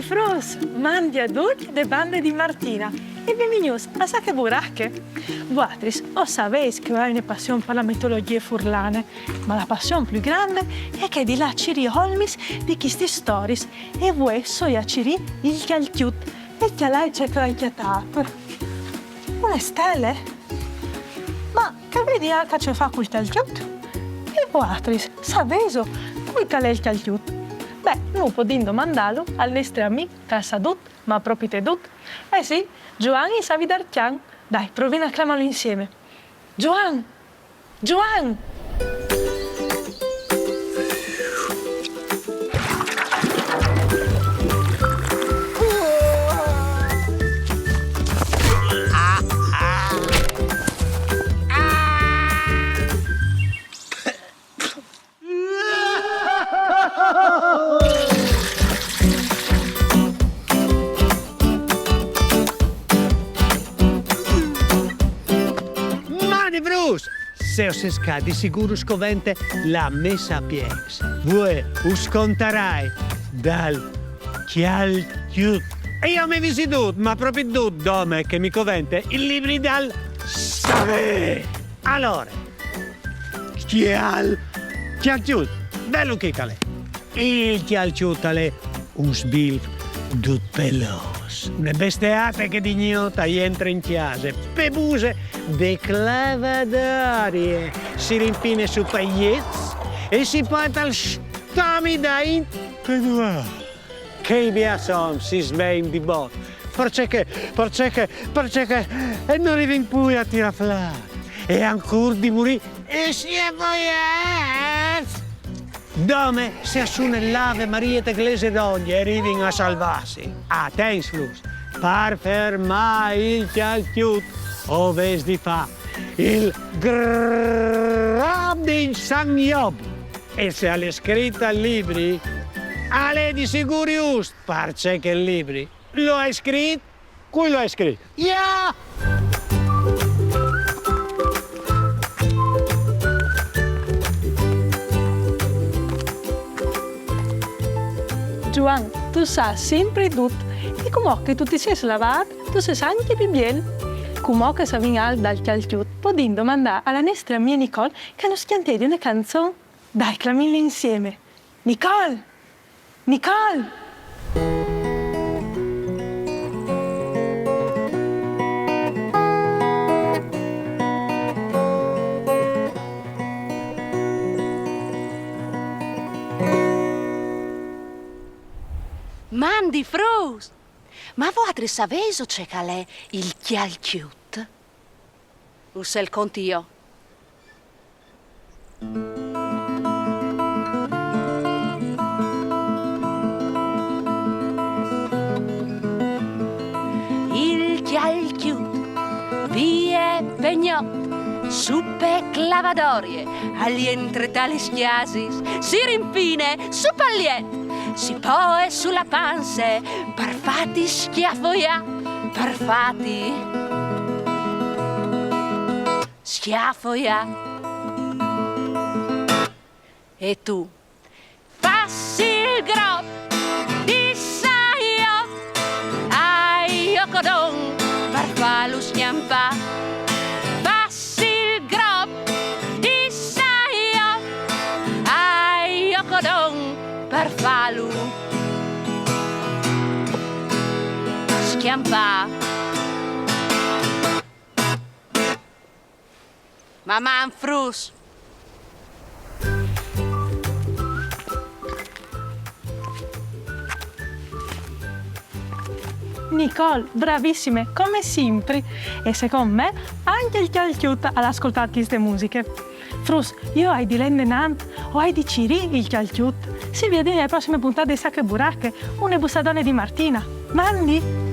Frus, mandi a tutti de bande di Martina e bienvenidos a Sacche Buracche. Voatris, o sabeis che hai una passione per la mitologia furlane, ma la passione più grande è che di là ciri holmis di queste stories e voi soi a ciri il chialchiut e che lei c'è cranchiatato. Una stelle? Ma che vedi anche ce fa quel chialchiut? E voatris, sabeso, cui calè il chialchiut? Beh, non podendo mandarlo al nostro amico Casa Dut, ma proprio te Dut. Eh sì, Gioan e Savi d'Archian. Dai, proviamo a chiamarlo insieme. Gioan! Gioan! Se os scadi sicuro scovente la messa a piex. Voi uscontarai dal chialchiut. E io mi visidut, ma proprio dut dome che mi covente il libri dal save. Allora, chialchiut, bello che cale. Il chialchiut è un sbilf dut pelos. Une besteate che dignota entra in chiase, pebuse de clavadarie, si rimpine su pagliez e si porta al stamida in pedua. Che via son, si svein di bot, perché e non rivin poi a tirafla. E ancora di morì e si è voiez. Dome si assume l'Ave Maria d'Eglise d'ogni e rivin a salvarsi. Attensflus, par fermare il chialchiut, oves di fa il grab di San Iob. E se alle scritta libri, alle di sicurius, parce che libri lo hai scritto, cui lo hai scritto? Yeah! Gioan, tu sai sempre tutto. E come che tu ti sei lavato, tu sei anche più bien. Come che si viene dal chialchiut, podendo mandare alla nostra mia Nicole che non schianti di una canzone. Dai, clamiamo insieme. Nicole! Nicole! Mandi Frus! Ma voi sapeso c'è calè il chialchiut? Usa il contio. Il chialchiut vi è pegnot su pe clavadorie agli entre tali schiasis si rimpine su pagliet. Si poe sulla panse, parfati schiaffoia, parfati schiaffoia. E tu passi il grob di saio, ai ocodon, parfalu schiampa. Passi il grob di saio, ai ocodon, parfalu schiampa. Mamma Frus. Nicole, bravissime, come sempre. E secondo me anche il chialchiut all'ascoltare queste musiche. Frus, io hai di Lende Nant o hai di Ciri il chialchiut. Si vede nelle prossime puntate di Sacche Buracche, una bussadone di Martina. Mandi!